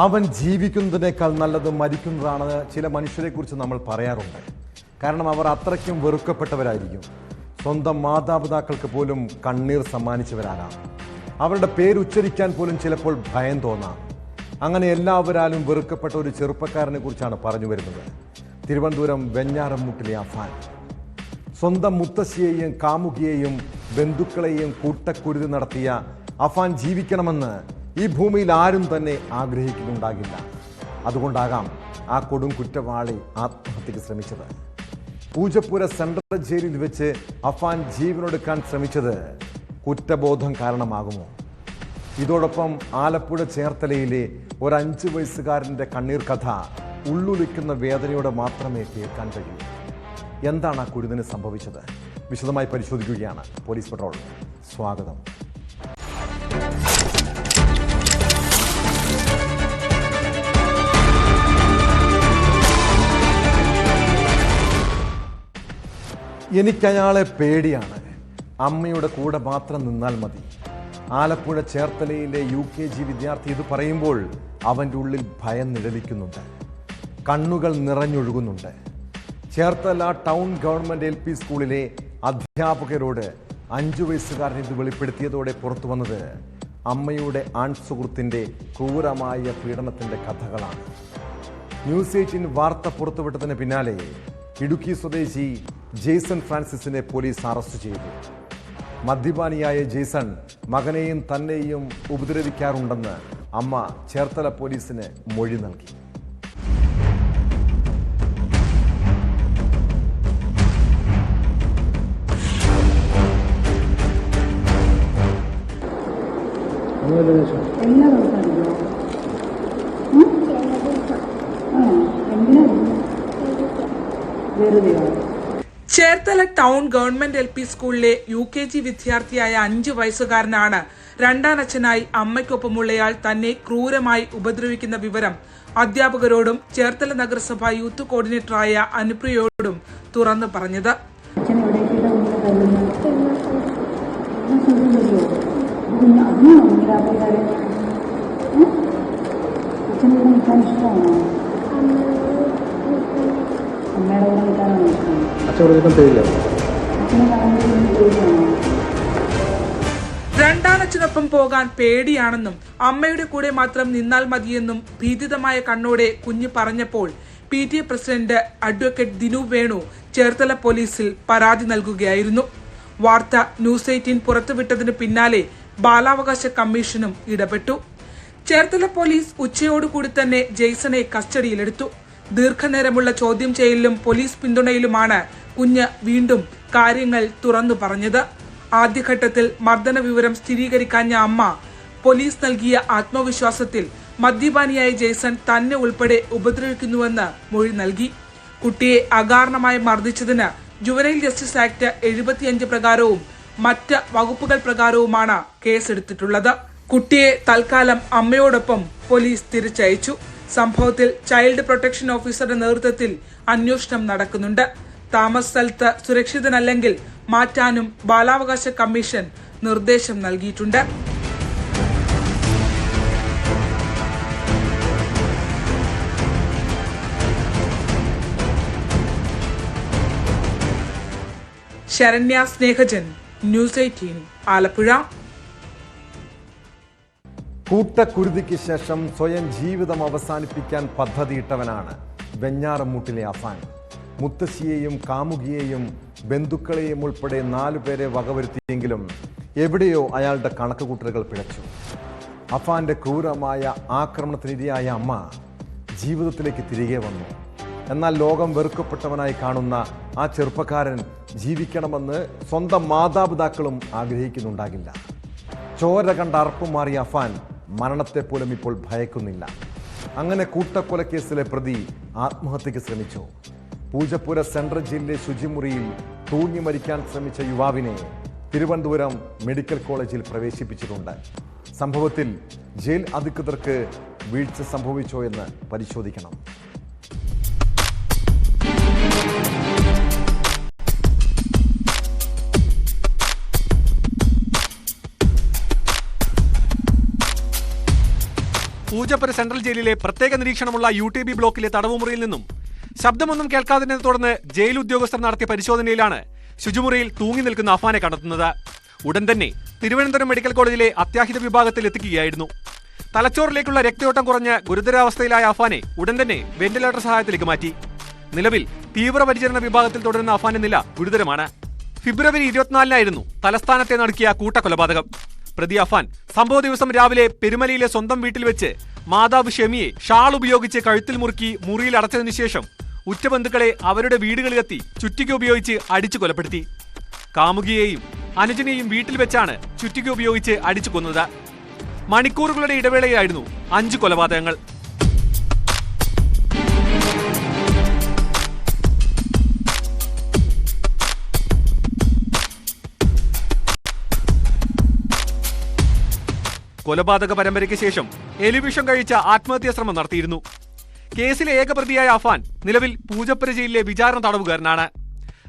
അവൻ ജീവിക്കുന്നതിനേക്കാൾ നല്ലത് മരിക്കുന്നതാണ് ചില മനുഷ്യരെക്കുറിച്ച് നമ്മൾ പറയാറുണ്ട്. കാരണം അവർ അത്രയ്ക്കും വെറുക്കപ്പെട്ടവരായിരിക്കും. സ്വന്തം മാതാപിതാക്കൾക്ക് പോലും കണ്ണീർ സമ്മാനിച്ചവരാകാം. അവരുടെ പേരുച്ചരിക്കാൻ പോലും ചിലപ്പോൾ ഭയം തോന്നാം. അങ്ങനെ എല്ലാവരാലും വെറുക്കപ്പെട്ട ഒരു ചെറുപ്പക്കാരനെ കുറിച്ചാണ് പറഞ്ഞു വരുന്നത്. തിരുവനന്തപുരം വെഞ്ഞാറമ്മൂട്ടിലെ അഫാൻ. സ്വന്തം മുത്തശ്ശിയെയും കാമുകിയെയും ബന്ധുക്കളെയും കൂട്ടക്കുരുതി നടത്തിയ അഫാൻ ജീവിക്കണമെന്ന് ഈ ഭൂമിയിൽ ആരും തന്നെ ആഗ്രഹിക്കുന്നുണ്ടാകില്ല. അതുകൊണ്ടാകാം ആ കൊടും കുറ്റവാളി ആത്മഹത്യക്ക് ശ്രമിച്ചത്. പൂജപ്പുര സെൻട്രൽ ജയിലിൽ വെച്ച് അഫാൻ ജീവനൊടുക്കാൻ ശ്രമിച്ചത് കുറ്റബോധം കാരണമാകുമോ? ഇതോടൊപ്പം ആലപ്പുഴ ചേർത്തലയിലെ ഒരു 5 വയസ്സുകാരൻ്റെ കണ്ണീർ കഥ ഉള്ളുലിക്കുന്ന വേദനയോടെ മാത്രമേ കേൾക്കാൻ കഴിയൂ. എന്താണ് ആ കുരുതിന് സംഭവിച്ചത്? വിശദമായി പരിശോധിക്കുകയാണ് പോലീസ് പെട്രോൾ. സ്വാഗതം. എനിക്കയാളെ പേടിയാണ്. അമ്മയുടെ കൂടെ മാത്രം നിന്നാൽ മതി. ആലപ്പുഴ ചേർത്തലയിലെ UKG വിദ്യാർത്ഥി ഇത് പറയുമ്പോൾ അവൻ്റെ ഉള്ളിൽ ഭയം നിഴലിക്കുന്നുണ്ട്. കണ്ണുകൾ നിറഞ്ഞൊഴുകുന്നുണ്ട്. ചേർത്തല ടൗൺ ഗവൺമെൻറ് LP സ്കൂളിലെ അധ്യാപകരോട് 5 വയസ്സുകാരൻ ഇത് വെളിപ്പെടുത്തിയതോടെ പുറത്തു വന്നത് അമ്മയുടെ ആൺ സുഹൃത്തിൻ്റെ ക്രൂരമായ പീഡനത്തിൻ്റെ കഥകളാണ്. ന്യൂസ് 18 വാർത്ത പുറത്തുവിട്ടതിന് പിന്നാലെ ഇടുക്കി സ്വദേശി ജെയ്സൺ ഫ്രാൻസിസിനെ പോലീസ് അറസ്റ്റ് ചെയ്തു. മദ്യപാനിയായ ജെയ്സൺ മകനെയും തന്നെയും ഉപദ്രവിക്കാറുണ്ടെന്ന് അമ്മ ചേർത്തല പോലീസിന് മൊഴി നൽകി. ചേർത്തല ടൗൺ ഗവൺമെന്റ് LP സ്കൂളിലെ UKG വിദ്യാർത്ഥിയായ 5 വയസ്സുകാരനാണ് രണ്ടാനച്ഛനായി അമ്മയ്ക്കൊപ്പമുള്ളയാൾ തന്നെ ക്രൂരമായി ഉപദ്രവിക്കുന്ന വിവരം അധ്യാപകരോടും ചേർത്തല നഗരസഭ യൂത്ത് കോർഡിനേറ്ററായ അനുപ്രിയയോടും തുറന്നു പറഞ്ഞത്. രണ്ടാനച്ഛനൊപ്പം പോകാൻ പേടിയാണെന്നും അമ്മയുടെ കൂടെ മാത്രം നിന്നാൽ മതിയെന്നും ഭീതിതമായ കണ്ണോടെ കുഞ്ഞ് പറഞ്ഞപ്പോൾ PTA president advocate Dinu Venu Cherthala പോലീസിൽ പരാതി നൽകുകയായിരുന്നു. വാർത്ത ന്യൂസ് 18 പുറത്തുവിട്ടതിന് പിന്നാലെ ബാലാവകാശ കമ്മീഷനും ഇടപെട്ടു. ചേർത്തല പോലീസ് ഉച്ചയോടുകൂടി തന്നെ ജെയ്സണെ കസ്റ്റഡിയിലെടുത്തു. ദീർഘനേരമുള്ള ചോദ്യം ചെയ്യലിലും പോലീസ് പിന്തുണയിലുമാണ് കുഞ്ഞ് വീണ്ടും കാര്യങ്ങൾ തുറന്നു പറഞ്ഞത്. ആദ്യഘട്ടത്തിൽ മർദ്ദന വിവരം സ്ഥിരീകരിക്കാഞ്ഞ അമ്മ പോലീസ് നൽകിയ ആത്മവിശ്വാസത്തിൽ മദ്യപാനിയായ ജെയ്സൺ തന്നെ ഉൾപ്പെടെ ഉപദ്രവിക്കുന്നുവെന്ന് മൊഴി നൽകി. കുട്ടിയെ അകാരണമായി മർദ്ദിച്ചതിന് ജുവനൈൽ ജസ്റ്റിസ് ആക്ട് 75 പ്രകാരവും മറ്റ് വകുപ്പുകൾ പ്രകാരവുമാണ് കേസെടുത്തിട്ടുള്ളത്. കുട്ടിയെ തൽക്കാലം അമ്മയോടൊപ്പം പോലീസ് തിരിച്ചയച്ചു. സംഭവത്തിൽ ചൈൽഡ് പ്രൊട്ടക്ഷൻ ഓഫീസറുടെ നേതൃത്വത്തിൽ അന്വേഷണം നടക്കുന്നുണ്ട്. താമസ സ്ഥലത്ത് സുരക്ഷിതനല്ലെങ്കിൽ മാറ്റാനും ബാലാവകാശ കമ്മീഷൻ നിർദ്ദേശം നൽകിയിട്ടുണ്ട്. ശരണ്യ സ്നേഹജൻ, ന്യൂസ് 18 ആലപ്പുഴ. കൂട്ടക്കുരുതിക്ക് ശേഷം സ്വയം ജീവിതം അവസാനിപ്പിക്കാൻ പദ്ധതിയിട്ടവനാണ് വെഞ്ഞാറമ്മൂട്ടിലെ അഫാൻ. മുത്തശ്ശിയെയും കാമുകിയെയും ബന്ധുക്കളെയും ഉൾപ്പെടെ 4 പേരെ വകവരുത്തിയെങ്കിലും എവിടെയോ അയാളുടെ കണക്കുകൂട്ടലുകൾ പിഴച്ചു. അഫാന്റെ ക്രൂരമായ ആക്രമണത്തിനിരയായ അമ്മ ജീവിതത്തിലേക്ക് തിരികെ വന്നു. എന്നാൽ ലോകം വെറുക്കപ്പെട്ടവനായി കാണുന്ന ആ ചെറുപ്പക്കാരൻ ജീവിക്കണമെന്ന് സ്വന്തം മാതാപിതാക്കളും ആഗ്രഹിക്കുന്നുണ്ടാകില്ല. ചോര കണ്ട അറപ്പുമാറിയ അഫാൻ മരണത്തെപ്പോലും ഇപ്പോൾ ഭയക്കുന്നില്ല. അങ്ങനെ കൂട്ടക്കൊലക്കേസിലെ പ്രതി ആത്മഹത്യക്ക് ശ്രമിച്ചു. പൂജപ്പുര സെൻട്രൽ ജയിലിലെ ശുചിമുറിയിൽ തൂങ്ങി മരിക്കാൻ ശ്രമിച്ച യുവാവിനെ തിരുവനന്തപുരം മെഡിക്കൽ കോളേജിൽ പ്രവേശിപ്പിച്ചിട്ടുണ്ട്. സംഭവത്തിൽ ജയിൽ അധികൃതർക്ക് വീഴ്ച സംഭവിച്ചോ എന്ന് പരിശോധിക്കണം. പൂജപ്പുര സെൻട്രൽ ജയിലിലെ പ്രത്യേക നിരീക്ഷണമുള്ള UTB ബ്ലോക്കിലെ തടവുമുറിയിൽ നിന്നും ശബ്ദമൊന്നും കേൾക്കാതിനെ തുടർന്ന് ജയിൽ ഉദ്യോഗസ്ഥർ നടത്തിയ പരിശോധനയിലാണ് ശുചിമുറിയിൽ തൂങ്ങി നിൽക്കുന്ന അഫാനെ കണ്ടെത്തുന്നത്. ഉടൻ തന്നെ തിരുവനന്തപുരം മെഡിക്കൽ കോളേജിലെ അത്യാഹിത വിഭാഗത്തിൽ എത്തിക്കുകയായിരുന്നു. തലച്ചോറിലേക്കുള്ള രക്തയോട്ടം കുറഞ്ഞ് ഗുരുതരാവസ്ഥയിലായ അഫാനെ ഉടൻ തന്നെ വെന്റിലേറ്റർ സഹായത്തിലേക്ക് മാറ്റി. നിലവിൽ തീവ്രപരിചരണ വിഭാഗത്തിൽ തുടരുന്ന അഫാന്റെ നില ഗുരുതരമാണ്. ഫെബ്രുവരി 24-നായിരുന്നു തലസ്ഥാനത്തെ നടക്കിയ കൂട്ടക്കൊലപാതകം. പ്രതി അഫാൻ സംഭവ ദിവസം രാവിലെ പെരുമലയിലെ സ്വന്തം വീട്ടിൽ വെച്ച് മാതാവ് ഷെമിയെ ഷാൾ ഉപയോഗിച്ച് കഴുത്തിൽ മുറുക്കി മുറിയിൽ അടച്ചതിനു ശേഷം ഉറ്റ ബന്ധുക്കളെ അവരുടെ വീടുകളിലെത്തി ചുറ്റിക ഉപയോഗിച്ച് അടിച്ചു കൊലപ്പെടുത്തി. കാമുകിയെയും അനുജനെയും വീട്ടിൽ വെച്ചാണ് ചുറ്റിക ഉപയോഗിച്ച് അടിച്ചു കൊന്നത്. മണിക്കൂറുകളുടെ ഇടവേളയായിരുന്നു 5 കൊലപാതകങ്ങൾ. കൊലപാതക പരമ്പരയ്ക്ക് ശേഷം എലിവിഷം കഴിച്ച ആത്മഹത്യാ ശ്രമം നടത്തിയിരുന്നു. കേസിലെ ഏകപ്രതിയായ അഫാൻ നിലവിൽ പൂജപ്പുര ജയിലിലെ വിചാരണ തടവുകാരനാണ്.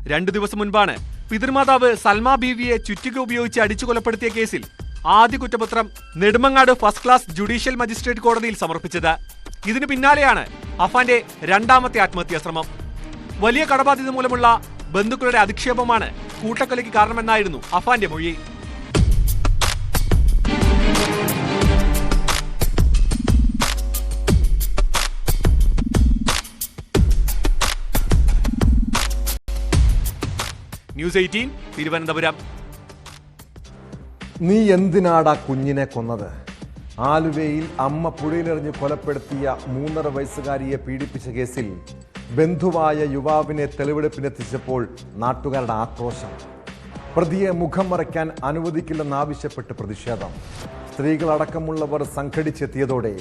2 ദിവസം മുൻപാണ് പിതൃമാതാവ് സൽമ ബീവിയെ ചുറ്റിക ഉപയോഗിച്ച് അടിച്ചു കൊലപ്പെടുത്തിയ കേസിൽ ആദ്യ കുറ്റപത്രം Nedumangad first class judicial magistrate കോടതിയിൽ സമർപ്പിച്ചത്. ഇതിനു പിന്നാലെയാണ് അഫാന്റെ രണ്ടാമത്തെ ആത്മഹത്യാ ശ്രമം. വലിയ കടബാധ്യത മൂലമുള്ള ബന്ധുക്കളുടെ അധിക്ഷേപമാണ് കൂട്ടക്കൊലയ്ക്ക് കാരണമെന്നായിരുന്നു അഫാന്റെ മൊഴി. ന്യൂസ് 18 തിരുവനന്തപുരം. നീ എന്തിനാടാ കുഞ്ഞിനെ കൊന്നത്? ആലുവയിൽ അമ്മ പുഴയിലെറിഞ്ഞ് കൊലപ്പെടുത്തിയ 3.5 വയസ്സുകാരിയെ പീഡിപ്പിച്ച കേസിൽ ബന്ധുവായ യുവാവിനെ തെളിവെടുപ്പിനെത്തിച്ചപ്പോൾ നാട്ടുകാരുടെ ആക്രോശം. പ്രതിയെ മുഖം മറയ്ക്കാൻ അനുവദിക്കില്ലെന്നാവശ്യപ്പെട്ട് പ്രതിഷേധം. സ്ത്രീകളടക്കമുള്ളവർ സംഘടിച്ചെത്തിയതോടെ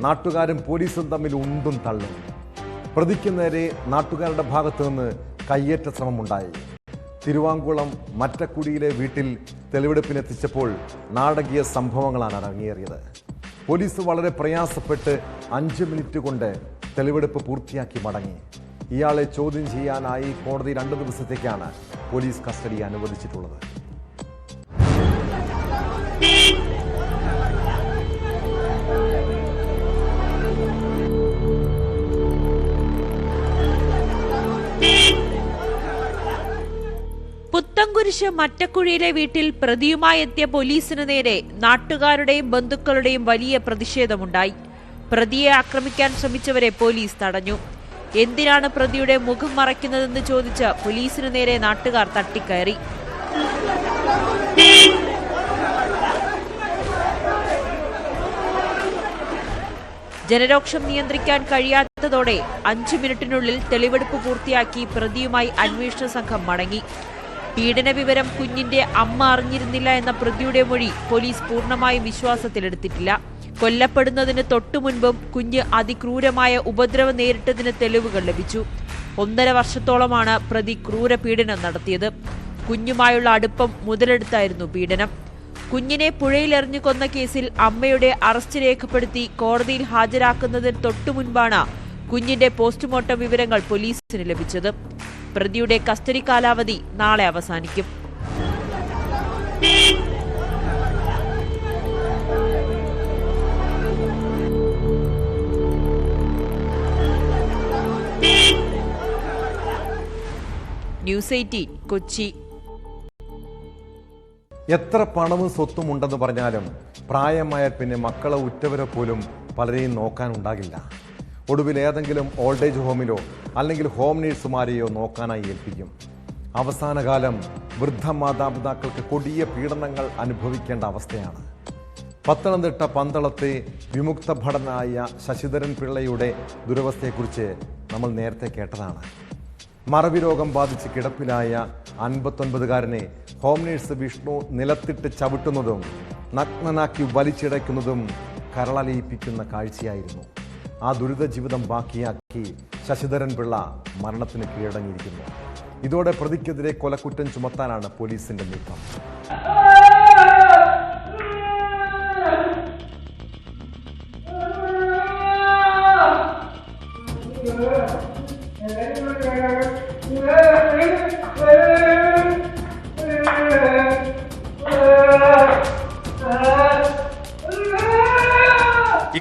നാട്ടുകാരും പോലീസും തമ്മിൽ ഉന്തും തള്ളും. പ്രതിക്ക് നേരെ നാട്ടുകാരുടെ ഭാഗത്തു നിന്ന് കയ്യേറ്റ ശ്രമമുണ്ടായി. തിരുവാങ്കുളം മറ്റക്കുടിയിലെ വീട്ടിൽ തെളിവെടുപ്പിനെത്തിച്ചപ്പോൾ നാടകീയ സംഭവങ്ങളാണ് അരങ്ങേറിയത്. പോലീസ് വളരെ പ്രയാസപ്പെട്ട് 5 മിനിറ്റ് കൊണ്ട് തെളിവെടുപ്പ് പൂർത്തിയാക്കി മടങ്ങി. ഇയാളെ ചോദ്യം ചെയ്യാനായി കോടതി 2 ദിവസത്തേക്കാണ് പോലീസ് കസ്റ്റഡി അനുവദിച്ചിട്ടുള്ളത്. പുത്തൻകുരിശ് മറ്റക്കുഴിയിലെ വീട്ടിൽ പ്രതിയുമായി എത്തിയ പോലീസിന് നേരെ നാട്ടുകാരുടെയും ബന്ധുക്കളുടെയും വലിയ പ്രതിഷേധമുണ്ടായി. പ്രതിയെ ആക്രമിക്കാൻ ശ്രമിച്ചവരെ പോലീസ് തടഞ്ഞു. എന്തിനാണ് പ്രതിയുടെ മുഖം മറയ്ക്കുന്നതെന്ന് ചോദിച്ച് പോലീസിന് നേരെ നാട്ടുകാർ തട്ടിക്കയറി. ജനരോക്ഷം നിയന്ത്രിക്കാൻ കഴിയാത്തതോടെ 5 മിനിറ്റിനുള്ളിൽ തെളിവെടുപ്പ് പൂർത്തിയാക്കി പ്രതിയുമായി അന്വേഷണ സംഘം മടങ്ങി. പീഡന വിവരം കുഞ്ഞിന്റെ അമ്മ അറിഞ്ഞിരുന്നില്ല എന്ന പ്രതിയുടെ മൊഴി പോലീസ് പൂർണ്ണമായും വിശ്വാസത്തിലെടുത്തിട്ടില്ല. കൊല്ലപ്പെടുന്നതിന് തൊട്ടുമുൻപും കുഞ്ഞ് അതിക്രൂരമായ ഉപദ്രവം നേരിട്ടതിന് തെളിവുകൾ ലഭിച്ചു. 1.5 വർഷത്തോളമാണ് പ്രതി ക്രൂര പീഡനം നടത്തിയത്. കുഞ്ഞുമായുള്ള അടുപ്പം മുതലെടുത്തായിരുന്നു പീഡനം. കുഞ്ഞിനെ പുഴയിലെറിഞ്ഞു കൊന്ന കേസിൽ അമ്മയുടെ അറസ്റ്റ് രേഖപ്പെടുത്തി കോടതിയിൽ ഹാജരാക്കുന്നതിന് തൊട്ടുമുൻപാണ് കുഞ്ഞിന്റെ പോസ്റ്റ്മോർട്ടം വിവരങ്ങൾ പോലീസിന് ലഭിച്ചത്. പ്രതിയുടെ കസ്റ്റഡി കാലാവധി നാളെ അവസാനിക്കും. ന്യൂസ് 18 കൊച്ചി. എത്ര പണവും സ്വത്തും ഉണ്ടെന്ന് പറഞ്ഞാലും പ്രായമായാൽ പിന്നെ മക്കളെ ഉറ്റവരെ പോലും പലരെയും നോക്കാനുണ്ടാകില്ല. ഒടുവിൽ ഏതെങ്കിലും ഓൾഡ് ഏജ് ഹോമിലോ അല്ലെങ്കിൽ ഹോം നേഴ്സുമാരെയോ നോക്കാനായി ഏൽപ്പിക്കും. അവസാനകാലം വൃദ്ധ മാതാപിതാക്കൾക്ക് കൊടിയ പീഡനങ്ങൾ അനുഭവിക്കേണ്ട അവസ്ഥയാണ്. പത്തനംതിട്ട പന്തളത്തെ വിമുക്ത ഭടനായ ശശിധരൻ പിള്ളയുടെ ദുരവസ്ഥയെക്കുറിച്ച് നമ്മൾ നേരത്തെ കേട്ടതാണ്. മറവി രോഗം ബാധിച്ച് കിടപ്പിലായ 59-കാരനെ ഹോം നേഴ്സ് വിഷ്ണു നിലത്തിട്ട് ചവിട്ടുന്നതും നഗ്നനാക്കി വലിച്ചിടയ്ക്കുന്നതും കരളലിയിപ്പിക്കുന്ന കാഴ്ചയായിരുന്നു. ആ ദുരിത ജീവിതം ബാക്കിയാക്കി ശശിധരൻ പിള്ള മരണത്തിന് കീഴടങ്ങിയിരിക്കുന്നു. ഇതോടെ പ്രതിക്കെതിരെ കൊലക്കുറ്റം ചുമത്താനാണ് പോലീസിന്റെ നീക്കം.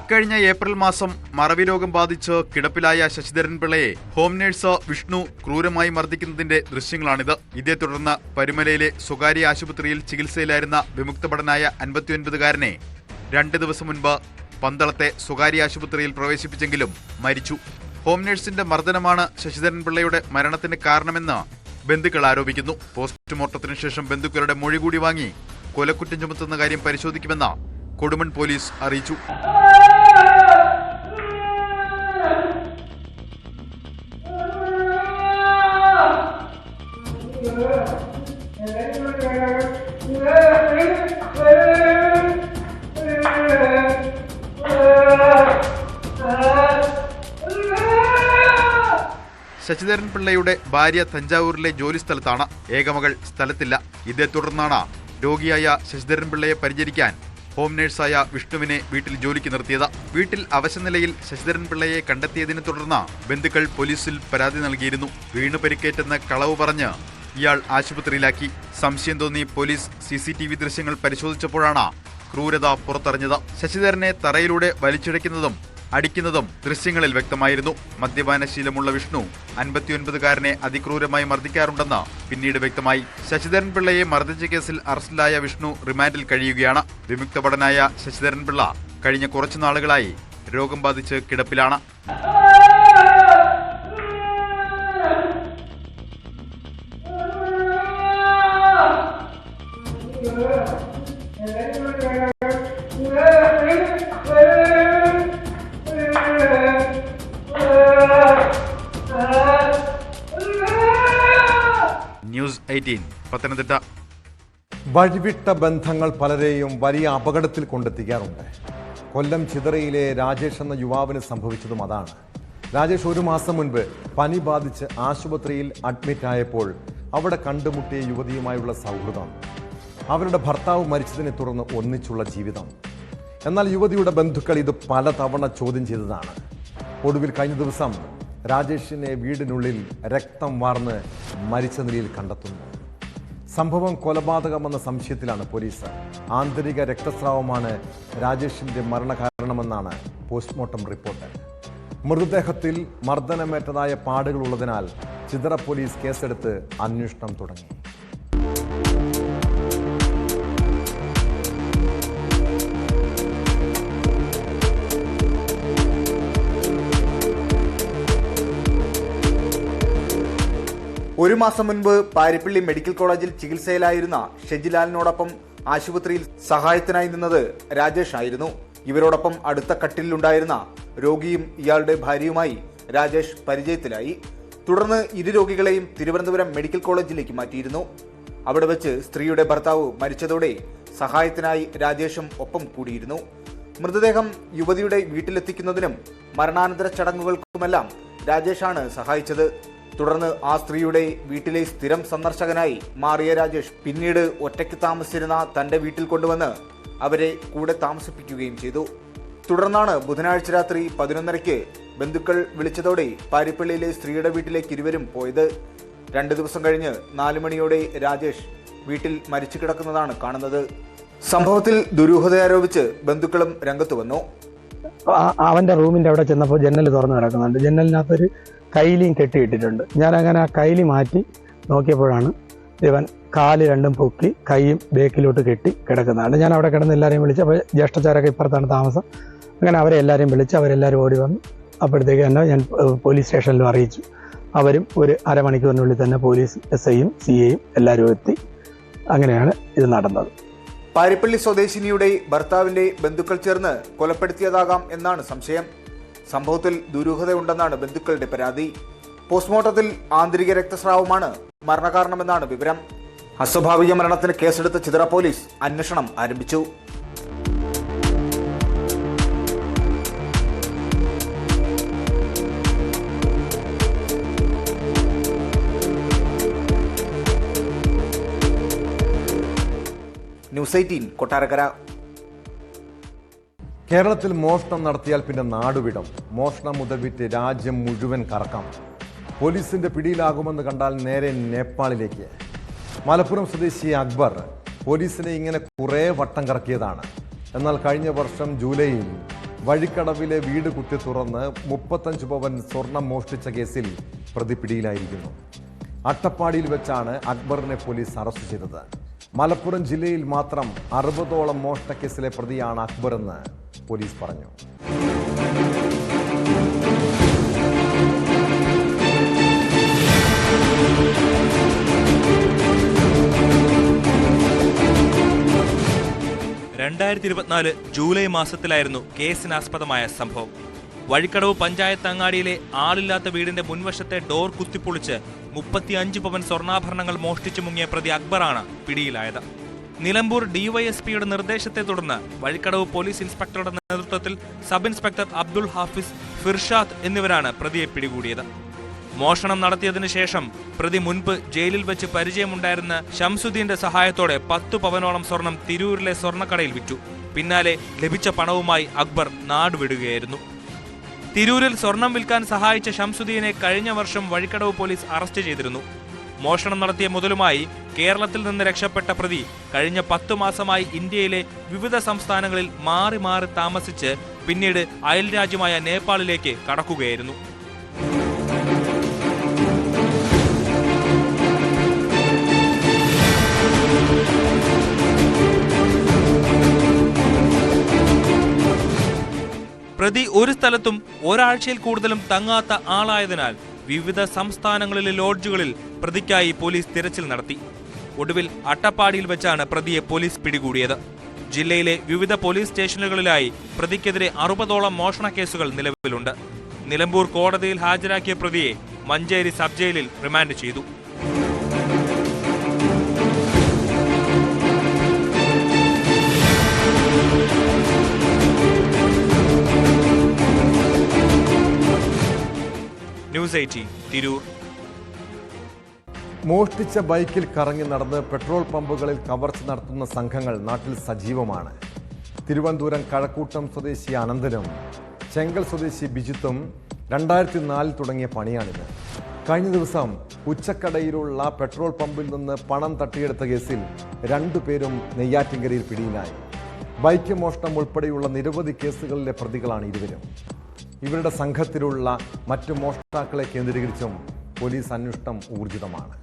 ഇക്കഴിഞ്ഞ ഏപ്രിൽ മാസം മറവി രോഗം ബാധിച്ച് കിടപ്പിലായ ശശിധരൻ പിള്ളയെ ഹോം നേഴ്സ് വിഷ്ണു ക്രൂരമായി മർദ്ദിക്കുന്നതിന്റെ ദൃശ്യങ്ങളാണിത്. ഇതേ തുടർന്ന് പരുമലയിലെ സ്വകാര്യ ആശുപത്രിയിൽ ചികിത്സയിലായിരുന്ന വിമുക്തഭടനായ 59-കാരനെ 2 ദിവസം മുൻപ് പന്തളത്തെ സ്വകാര്യ ആശുപത്രിയിൽ പ്രവേശിപ്പിച്ചെങ്കിലും മരിച്ചു. ഹോം നേഴ്സിന്റെ മർദ്ദനമാണ് ശശിധരൻ പിള്ളയുടെ മരണത്തിന് കാരണമെന്ന് ബന്ധുക്കൾ ആരോപിക്കുന്നു. പോസ്റ്റ്മോർട്ടത്തിന് ശേഷം ബന്ധുക്കളുടെ മൊഴി കൂടി വാങ്ങി കൊലക്കുറ്റം ചുമത്തുന്ന കാര്യം പരിശോധിക്കുമെന്ന് കൊടുമൺ പോലീസ് അറിയിച്ചു. ശശിധരൻ പിള്ളയുടെ ഭാര്യ തഞ്ചാവൂരിലെ ജോലി സ്ഥലത്താണ്. ഏകമകൾ സ്ഥലത്തില്ല. ഇതേ തുടർന്നാണ് രോഗിയായ ശശിധരൻ പിള്ളയെ പരിചരിക്കാൻ ഹോം നേഴ്സായ വിഷ്ണുവിനെ വീട്ടിൽ ജോലിക്ക് നിർത്തിയത്. വീട്ടിൽ അവശനിലയിൽ ശശിധരൻ പിള്ളയെ കണ്ടെത്തിയതിനെ തുടർന്ന് ബന്ധുക്കൾ പോലീസിൽ പരാതി നൽകിയിരുന്നു. വീണു പരിക്കേറ്റെന്ന് കളവ് പറഞ്ഞ് ഇയാൾ ആശുപത്രിയിലാക്കി. സംശയം തോന്നി പോലീസ് CCTV ദൃശ്യങ്ങൾ പരിശോധിച്ചപ്പോഴാണ് ക്രൂരത പുറത്തറിഞ്ഞത്. ശശിധരനെ തറയിലൂടെ വലിച്ചിഴയ്ക്കുന്നതും അടിക്കുന്നതും ദൃശ്യങ്ങളിൽ വ്യക്തമായിരുന്നു. മദ്യപാനശീലമുള്ള വിഷ്ണു 59-കാരനെ അതിക്രൂരമായി മർദ്ദിക്കാറുണ്ടെന്ന് പിന്നീട് വ്യക്തമായി. ശശിധരൻ പിള്ളയെ മർദ്ദിച്ച കേസിൽ അറസ്റ്റിലായ വിഷ്ണു റിമാൻഡിൽ കഴിയുകയാണ്. വിമുക്തഭടനായ ശശിധരൻ പിള്ള കഴിഞ്ഞ കുറച്ചു നാളുകളായി രോഗം ബാധിച്ച് കിടപ്പിലാണ്. ന്യൂസ് 18 പത്തനംതിട്ട. വഴിവിട്ട ബന്ധങ്ങൾ പലരെയും വലിയ അപകടത്തിൽ കൊണ്ടെത്തിക്കാറുണ്ട്. കൊല്ലം ചിതറയിലെ രാജേഷ് എന്ന യുവാവിന് സംഭവിച്ചതും അതാണ്. രാജേഷ് 1 മാസം മുൻപ് പനി ബാധിച്ച് ആശുപത്രിയിൽ അഡ്മിറ്റ് ആയപ്പോൾ അവിടെ കണ്ടുമുട്ടിയ യുവതിയുമായുള്ള സൗഹൃദം, അവരുടെ ഭർത്താവ് മരിച്ചതിനെ തുടർന്ന് ഒന്നിച്ചുള്ള ജീവിതം. എന്നാൽ യുവതിയുടെ ബന്ധുക്കൾ ഇത് പലതവണ ചോദ്യം ചെയ്തതാണ്. ഒടുവിൽ കഴിഞ്ഞ ദിവസം രാജേഷിനെ വീടിനുള്ളിൽ രക്തം വാർന്ന് മരിച്ച നിലയിൽ കണ്ടെത്തുന്നു. സംഭവം കൊലപാതകമെന്ന സംശയത്തിലാണ് പോലീസ്. ആന്തരിക രക്തസ്രാവമാണ് രാജേഷിന്റെ മരണകാരണമെന്നാണ് പോസ്റ്റ്മോർട്ടം റിപ്പോർട്ട്. മൃതദേഹത്തിൽ മർദ്ദനമേറ്റതായ പാടുകളുള്ളതിനാൽ ചിതറ പോലീസ് കേസെടുത്ത് അന്വേഷണം തുടങ്ങി. ഒരു മാസം മുൻപ് പാരിപ്പള്ളി മെഡിക്കൽ കോളേജിൽ ചികിത്സയിലായിരുന്ന ഷെജിലാലിനോടൊപ്പം ആശുപത്രിയിൽ സഹായത്തിനായി നിന്നത് രാജേഷ് ആയിരുന്നു. ഇവരോടൊപ്പം അടുത്ത കട്ടിലുണ്ടായിരുന്ന രോഗിയും ഇയാളുടെ ഭാര്യയുമായി രാജേഷ് പരിചയത്തിലായി. തുടർന്ന് 2 രോഗികളെയും തിരുവനന്തപുരം മെഡിക്കൽ കോളേജിലേക്ക് മാറ്റിയിരുന്നു. അവിടെ വെച്ച് സ്ത്രീയുടെ ഭർത്താവ് മരിച്ചതോടെ സഹായത്തിനായി രാജേഷും ഒപ്പം കൂടിയിരുന്നു. മൃതദേഹം യുവതിയുടെ വീട്ടിലെത്തിക്കുന്നതിനും മരണാനന്തര ചടങ്ങുകൾക്കുമെല്ലാം രാജേഷാണ് സഹായിച്ചത്. തുടർന്ന് ആ സ്ത്രീയുടെ വീട്ടിലെ സ്ഥിരം സന്ദർശകനായി മാറിയ രാജേഷ് പിന്നീട് ഒറ്റയ്ക്ക് താമസിച്ചിരുന്ന തന്റെ വീട്ടിൽ കൊണ്ടുവന്ന് അവരെ കൂടെ താമസിപ്പിക്കുകയും ചെയ്തു. തുടർന്നാണ് ബുധനാഴ്ച രാത്രി 11:30 ബന്ധുക്കൾ വിളിച്ചതോടെ പാരിപ്പള്ളിയിലെ സ്ത്രീയുടെ വീട്ടിലേക്ക് ഇരുവരും പോയത്. 2 ദിവസം കഴിഞ്ഞ് 4 മണിയോടെ രാജേഷ് വീട്ടിൽ മരിച്ചു കിടക്കുന്നതാണ് കാണുന്നത്. സംഭവത്തിൽ ദുരൂഹത ആരോപിച്ച് ബന്ധുക്കളും രംഗത്ത് വന്നു. അവന്റെ റൂമിന്റെ അവിടെ ചെന്നപ്പോൾ ജനൽ തുറന്നു കിടക്കുന്നുണ്ട്. ജനലിനകത്തൊരു കൈലിയും കെട്ടിയിട്ടിട്ടുണ്ട്. ഞാനങ്ങനെ ആ കൈലി മാറ്റി നോക്കിയപ്പോഴാണ് ഇവൻ കാല് രണ്ടും പൊക്കി കൈയും ബേക്കിലോട്ട് കെട്ടി കിടക്കുന്നതാണ്. ഞാൻ അവിടെ കിടന്ന് എല്ലാവരെയും വിളിച്ച്, അപ്പോൾ ജ്യേഷ്ഠച്ചാരൊക്കെ ഇപ്പുറത്താണ് താമസം. അങ്ങനെ അവരെ എല്ലാവരെയും വിളിച്ച് അവരെല്ലാവരും ഓടി വന്നു. അപ്പോഴത്തേക്ക് തന്നെ ഞാൻ പോലീസ് സ്റ്റേഷനിലും അറിയിച്ചു. അവരും ഒരു അരമണിക്കൂറിനുള്ളിൽ തന്നെ പോലീസ് SIയും CAയും എല്ലാവരും എത്തി. അങ്ങനെയാണ് ഇത് നടന്നത്. പാരിപ്പള്ളി സ്വദേശിനിയുടെ ഭർത്താവിന്റെ ബന്ധുക്കൾ ചേർന്ന് കൊലപ്പെടുത്തിയതാകാം എന്നാണ് സംശയം. സംഭവത്തിൽ ദുരൂഹതയുണ്ടെന്നാണ് ബന്ധുക്കളുടെ പരാതി. പോസ്റ്റ്മോർട്ടത്തിൽ ആന്തരിക രക്തസ്രാവമാണ് മരണകാരണമെന്നാണ് വിവരം. അസ്വാഭാവിക മരണത്തിന് കേസെടുത്ത ചിതറ പോലീസ് അന്വേഷണം ആരംഭിച്ചു. ന്യൂസ് 18 കൊട്ടാരക്കര. കേരളത്തിൽ മോഷണം നടത്തിയാൽ പിന്നെ നാടുവിടും. മോഷണം മുതൽവിറ്റ് രാജ്യം മുഴുവൻ കറക്കാം. പോലീസിന്റെ പിടിയിലാകുമെന്ന് കണ്ടാൽ നേരെ നേപ്പാളിലേക്ക്. മലപ്പുറം സ്വദേശി അക്ബർ പോലീസിനെ ഇങ്ങനെ കുറേ വട്ടം കറക്കിയതാണ്. എന്നാൽ കഴിഞ്ഞ വർഷം ജൂലൈയിൽ വഴിക്കടവിലെ വീട് കുത്തി തുറന്ന് 35 പവൻ സ്വർണം മോഷ്ടിച്ച കേസിൽ പ്രതി പിടിയിലായിരിക്കുന്നു. അട്ടപ്പാടിയിൽ വെച്ചാണ് അക്ബറിനെ പോലീസ് അറസ്റ്റ് ചെയ്തത്. മലപ്പുറം ജില്ലയിൽ മാത്രം 60ഓളം മോഷണക്കേസിലെ പ്രതിയാണ് അക്ബറെന്ന് പോലീസ് പറഞ്ഞു. ജൂലൈ മാസത്തിലായിരുന്നു കേസിനാസ്പദമായ സംഭവം. വഴിക്കടവ് പഞ്ചായത്ത് അങ്ങാടിയിലെ ആളില്ലാത്ത വീടിന്റെ മുൻവശത്തെ ഡോർ കുത്തിപ്പൊളിച്ച് 35 പവൻ സ്വർണ്ണാഭരണങ്ങൾ മോഷ്ടിച്ചു മുങ്ങിയ പ്രതി അക്ബറാണ് പിടിയിലായത്. നിലമ്പൂർ ഡിവൈഎസ്പിയുടെ നിർദ്ദേശത്തെ തുടർന്ന് വഴിക്കടവ് പോലീസ് ഇൻസ്പെക്ടറുടെ നേതൃത്വത്തിൽ സബ് ഇൻസ്പെക്ടർ അബ്ദുൾ ഹാഫിസ്, ഫിർഷാദ് എന്നിവരാണ് പ്രതിയെ പിടികൂടിയത്. മോഷണം നടത്തിയതിനു ശേഷം പ്രതി മുൻപ് ജയിലിൽ വെച്ച് പരിചയമുണ്ടായിരുന്ന ഷംസുദ്ദീന്റെ സഹായത്തോടെ 10 പവനോളം സ്വർണം തിരൂരിലെ സ്വർണ്ണക്കടയിൽ വിറ്റു. പിന്നാലെ ലഭിച്ച പണവുമായി അക്ബർ നാടുവിടുകയായിരുന്നു. തിരൂരിൽ സ്വർണം വിൽക്കാൻ സഹായിച്ച ഷംസുദ്ദീനെ കഴിഞ്ഞ വർഷം വഴിക്കടവ് പോലീസ് അറസ്റ്റ് ചെയ്തിരുന്നു. മോഷണം നടത്തിയ മുതലുമായി കേരളത്തിൽ നിന്ന് രക്ഷപ്പെട്ട പ്രതി കഴിഞ്ഞ 10 മാസമായി ഇന്ത്യയിലെ വിവിധ സംസ്ഥാനങ്ങളിൽ മാറി മാറി താമസിച്ച് പിന്നീട് അയൽരാജ്യമായ നേപ്പാളിലേക്ക് കടക്കുകയായിരുന്നു. പ്രതി ഒരു സ്ഥലത്തും ഒരാഴ്ചയിൽ കൂടുതലും തങ്ങാത്ത ആളായതിനാൽ വിവിധ സംസ്ഥാനങ്ങളിലെ ലോഡ്ജുകളിൽ പ്രതിക്കായി പോലീസ് തിരച്ചിൽ നടത്തി. ഒടുവിൽ അട്ടപ്പാടിയിൽ വെച്ചാണ് പ്രതിയെ പോലീസ് പിടികൂടിയത്. ജില്ലയിലെ വിവിധ പോലീസ് സ്റ്റേഷനുകളിലായി പ്രതിക്കെതിരെ 60ഓളം മോഷണ കേസുകൾ നിലവിലുണ്ട്. നിലമ്പൂർ കോടതിയിൽ ഹാജരാക്കിയ പ്രതിയെ മഞ്ചേരി സബ് ജയിലിൽ റിമാൻഡ് ചെയ്തു. ന്യൂസ് 18 തിരൂർ. മോഷ്ടിച്ച ബൈക്കിൽ കറങ്ങി നടന്ന് പെട്രോൾ പമ്പുകളിൽ കവർച്ച നടത്തുന്ന സംഘങ്ങൾ നാട്ടിൽ സജീവമാണ്. തിരുവനന്തപുരം കഴക്കൂട്ടം സ്വദേശി അനന്തനും ചെങ്കൽ സ്വദേശി ബിജിത്തും 2004 തുടങ്ങിയ പണിയാണിത്. കഴിഞ്ഞ ദിവസം ഉച്ചക്കടയിലുള്ള പെട്രോൾ പമ്പിൽ നിന്ന് പണം തട്ടിയെടുത്ത കേസിൽ 2 പേരും നെയ്യാറ്റിൻകരയിൽ പിടിയിലായി. ബൈക്ക് മോഷണം ഉൾപ്പെടെയുള്ള നിരവധി കേസുകളിലെ പ്രതികളാണ് ഇരുവരും. ഇവരുടെ സംഘത്തിലുള്ള മറ്റു മോഷ്ടാക്കളെ കേന്ദ്രീകരിച്ചും പോലീസ് അന്വേഷണം ഊർജിതമാണ്.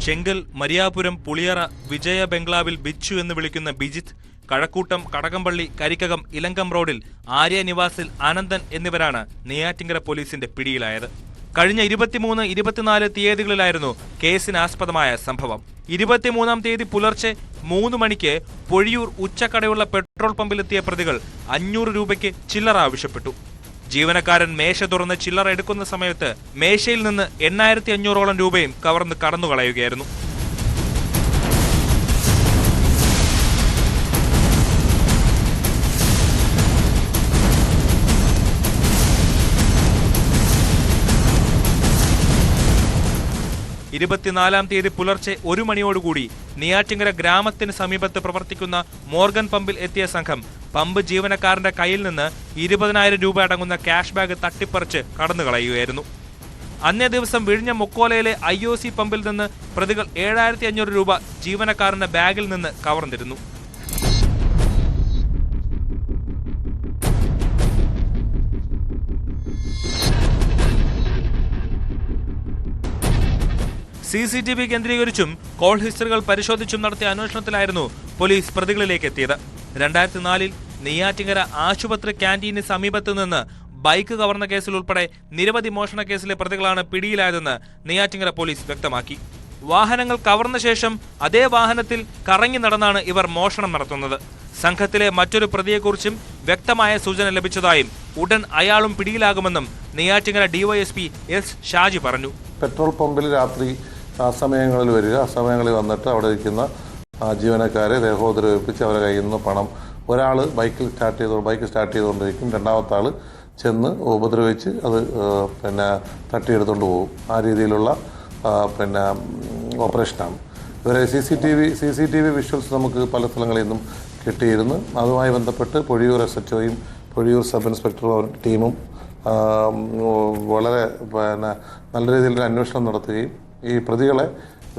ചെങ്കൽ, മരിയാപുരം, പുളിയറ, വിജയ ബംഗ്ലാവിൽ ബിച്ചു എന്ന് വിളിക്കുന്ന ബിജിത്ത്, കഴക്കൂട്ടം, കടകംപള്ളി, കരിക്കകം, ഇലങ്കം റോഡിൽ ആര്യ നിവാസിൽ അനന്തൻ എന്നിവരാണ് നെയ്യാറ്റിൻകര പോലീസിന്റെ പിടിയിലായത്. കഴിഞ്ഞ 23, 24 തീയതികളിലായിരുന്നു കേസിനാസ്പദമായ സംഭവം. 23-ാം തീയതി പുലർച്ചെ 3 മണിക്ക് പൊഴിയൂർ ഉച്ചക്കടയുള്ള പെട്രോൾ പമ്പിലെത്തിയ പ്രതികൾ 500 രൂപയ്ക്ക് ചില്ലറ ആവശ്യപ്പെട്ടു. ജീവനക്കാരൻ മേശ തുറന്ന് ചില്ലറ എടുക്കുന്ന സമയത്ത് മേശയിൽ നിന്ന് 8500ഓളം രൂപയും കവർന്ന് കടന്നുകളയുകയായിരുന്നു. ാം തീയതി പുലർച്ചെ 1 മണിയോടുകൂടി നെയ്യാറ്റിൻകര ഗ്രാമത്തിന് സമീപത്ത് പ്രവർത്തിക്കുന്ന മോർഗൻ പമ്പിൽ എത്തിയ സംഘം പമ്പ് ജീവനക്കാരന്റെ കയ്യിൽ നിന്ന് 20,000 രൂപ അടങ്ങുന്ന ക്യാഷ് ബാഗ് തട്ടിപ്പറിച്ച് കടന്നുകളയുകയായിരുന്നു. അന്നേ ദിവസം വിഴിഞ്ഞ മുക്കോലയിലെ IOC പമ്പിൽ നിന്ന് പ്രതികൾ 7,500 രൂപ ജീവനക്കാരന്റെ ബാഗിൽ നിന്ന് കവർന്നിരുന്നു. CCTV കേന്ദ്രീകരിച്ചും കോൾ ഹിസ്റ്ററികൾ പരിശോധിച്ചും നടത്തിയ അന്വേഷണത്തിലായിരുന്നു പോലീസ് പ്രതികളിലേക്ക് എത്തിയത്. 2004-ൽ നെയ്യാറ്റിൻകര ആശുപത്രി ക്യാന്റീന് സമീപത്തു നിന്ന് ബൈക്ക് കവർന്ന കേസിൽ ഉൾപ്പെടെ നിരവധി മോഷണ കേസിലെ പ്രതികളാണ് പിടിയിലായതെന്ന് നെയ്യാറ്റിൻകര പോലീസ് വ്യക്തമാക്കി. വാഹനങ്ങൾ കവർന്ന ശേഷം അതേ വാഹനത്തിൽ കറങ്ങി നടന്നാണ് ഇവർ മോഷണം നടത്തുന്നത്. സംഘത്തിലെ മറ്റൊരു പ്രതിയെക്കുറിച്ചും വ്യക്തമായ സൂചന ലഭിച്ചതായും ഉടൻ അയാളും പിടിയിലാകുമെന്നും നെയ്യാറ്റിൻകര DYSP S ഷാജി പറഞ്ഞു. പെട്രോൾ പമ്പിൽ രാത്രി ആ സമയങ്ങളിൽ വരിക, ആ സമയങ്ങളിൽ വന്നിട്ട് അവിടെ ഇരിക്കുന്ന ജീവനക്കാരെ ദേഹോപദ്രവിപ്പിച്ച് അവരെ കയ്യിൽ നിന്ന് പണം, ഒരാൾ ബൈക്ക് സ്റ്റാർട്ട് ചെയ്തുകൊണ്ടിരിക്കും, രണ്ടാമത്തെ ആൾ ചെന്ന് ഉപദ്രവിച്ച് അത് തട്ടിയെടുത്തുകൊണ്ട് പോകും. ആ രീതിയിലുള്ള ഓപ്പറേഷനാണ്. ഇവരെ CCTV വിഷ്വൽസ് നമുക്ക് പല സ്ഥലങ്ങളിൽ നിന്നും കിട്ടിയിരുന്നു. അതുമായി ബന്ധപ്പെട്ട് പൊഴിയൂർ SHOയും പൊഴിയൂർ സബ് ഇൻസ്പെക്ടറും ടീമും വളരെ നല്ല രീതിയിൽ അന്വേഷണം നടത്തുകയും ഈ പ്രതികളെ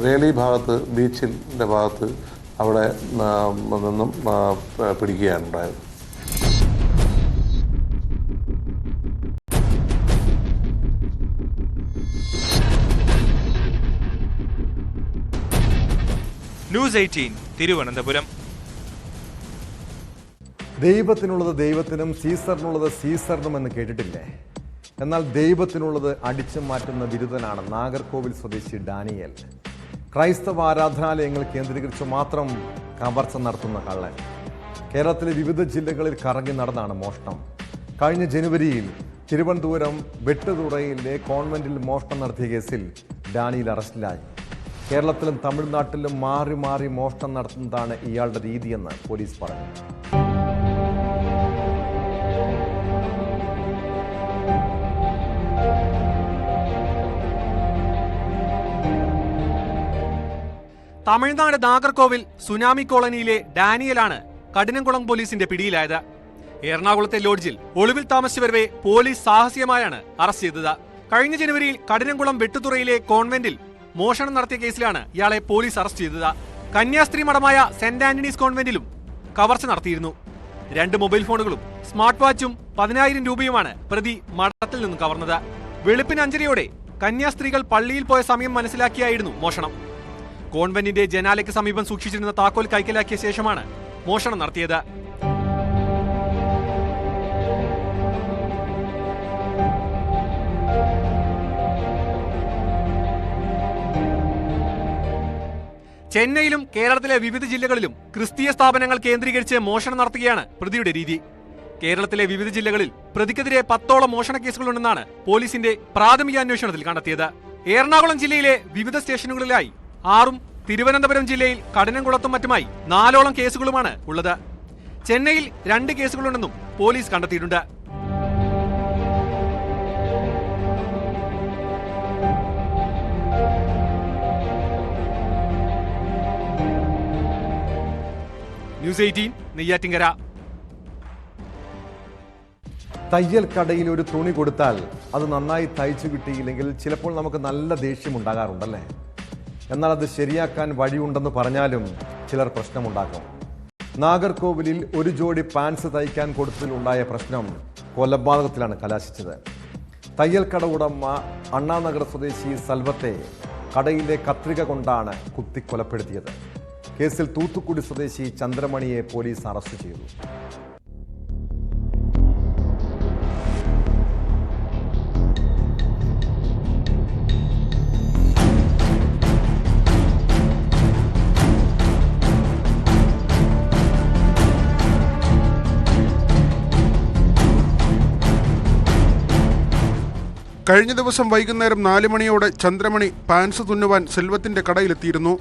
വേലി ഭാഗത്ത് ബീച്ചിൻ്റെ ഭാഗത്ത് അവിടെ നിന്നും പിടിക്കുകയാണ് ഉണ്ടായത്. ന്യൂസ് 18 തിരുവനന്തപുരം. ദൈവത്തിനുള്ളത് ദൈവത്തിനും സീസറിനുള്ളത് സീസറിനും എന്ന് കേട്ടിട്ടില്ലേ? എന്നാൽ ദൈവത്തിനുള്ളത് അടിച്ചു മാറ്റുന്ന ബിരുദനാണ് നാഗർകോവിൽ സ്വദേശി ഡാനിയൽ. ക്രൈസ്തവ ആരാധനാലയങ്ങൾ കേന്ദ്രീകരിച്ച് മാത്രം കവർച്ച നടത്തുന്ന കള്ളൻ. കേരളത്തിലെ വിവിധ ജില്ലകളിൽ കറങ്ങി നടന്നാണ് മോഷണം. കഴിഞ്ഞ ജനുവരിയിൽ തിരുവനന്തപുരം വെട്ടുതുറയിലെ കോൺവെന്റിൽ മോഷണം നടത്തിയ കേസിൽ ഡാനിയൽ അറസ്റ്റിലായി. കേരളത്തിലും തമിഴ്നാട്ടിലും മാറി മാറി മോഷണം നടത്തുന്നതാണ് ഇയാളുടെ രീതിയെന്ന് പോലീസ് പറഞ്ഞു. തമിഴ്നാട് നാഗർകോവിൽ സുനാമി കോളനിയിലെ ഡാനിയലാണ് കഠിനംകുളം പോലീസിന്റെ പിടിയിലായത്. എറണാകുളത്തെ ലോഡ്ജിൽ ഒളിവിൽ താമസിച്ചു വരവെ പോലീസ് സാഹസികമായാണ് അറസ്റ്റ് ചെയ്തത്. കഴിഞ്ഞ ജനുവരിയിൽ കഠിനംകുളം വെട്ടുതുറയിലെ കോൺവെന്റിൽ മോഷണം നടത്തിയ കേസിലാണ് ഇയാളെ പോലീസ് അറസ്റ്റ് ചെയ്തത്. കന്യാസ്ത്രീ മഠമായ സെന്റ് ആന്റണീസ് കോൺവെന്റിലും കവർച്ച നടത്തിയിരുന്നു. 2 മൊബൈൽ ഫോണുകളും സ്മാർട്ട് വാച്ചും 10,000 രൂപയുമാണ് പ്രതി മഠത്തിൽ നിന്നും കവർന്നത്. വെളുപ്പിന് 5:30 കന്യാസ്ത്രീകൾ പള്ളിയിൽ പോയ സമയം മനസ്സിലാക്കിയായിരുന്നു മോഷണം. കോൺവെന്റിന്റെ ജനാലയ്ക്ക് സമീപം സൂക്ഷിച്ചിരുന്ന താക്കോൽ കൈക്കലാക്കിയ ശേഷമാണ് മോഷണം നടത്തിയത്. ചെന്നൈയിലും കേരളത്തിലെ വിവിധ ജില്ലകളിലും ക്രിസ്തീയ സ്ഥാപനങ്ങൾ കേന്ദ്രീകരിച്ച് മോഷണം നടത്തുകയാണ് പ്രതിയുടെ രീതി. കേരളത്തിലെ വിവിധ ജില്ലകളിൽ പ്രതിക്കെതിരെ 10ഓളം മോഷണ കേസുകളുണ്ടെന്നാണ് പോലീസിന്റെ പ്രാഥമിക അന്വേഷണത്തിൽ കണ്ടെത്തിയത്. എറണാകുളം ജില്ലയിലെ വിവിധ സ്റ്റേഷനുകളിലായി 6ഉം തിരുവനന്തപുരം ജില്ലയിൽ കഠിനംകുളത്തും മറ്റുമായി 4ഓളം കേസുകളുമാണ് ഉള്ളത്. ചെന്നൈയിൽ 2 കേസുകളുണ്ടെന്നും പോലീസ് കണ്ടെത്തിയിട്ടുണ്ട്. ന്യൂസ് 18 നെയ്യാറ്റിങ്കര. തയ്യൽ കടയിൽ ഒരു തുണി കൊടുത്താൽ അത് നന്നായി തയ്ച്ചു കിട്ടിയില്ലെങ്കിൽ ചിലപ്പോൾ നമുക്ക് നല്ല ദേഷ്യമുണ്ടാകാറുണ്ടല്ലേ? എന്നാൽ അത് ശരിയാക്കാൻ വഴിയുണ്ടെന്ന് പറഞ്ഞാലും ചിലർ പ്രശ്നമുണ്ടാക്കും. നാഗർകോവിലിൽ ഒരു ജോഡി പാൻസ് തയ്ക്കാൻ കൊടുത്തതിലുണ്ടായ പ്രശ്നം കൊലപാതകത്തിലാണ് കലാശിച്ചത്. തയ്യൽ കട ഉടമ അണ്ണാനഗർ സ്വദേശി സൽവത്തെ കടയിലെ കത്രിക കൊണ്ടാണ് കുത്തിക്കൊലപ്പെടുത്തിയത്. കേസിൽ തൂത്തുക്കുടി സ്വദേശി ചന്ദ്രമണിയെ പോലീസ് അറസ്റ്റ് ചെയ്തു. കഴിഞ്ഞ ദിവസം വൈകുന്നേരം 4 മണിയോടെ ചന്ദ്രമണി പാൻസ് തുന്നുവാൻ സെൽവത്തിന്റെ കടയിലെത്തിയിരുന്നു.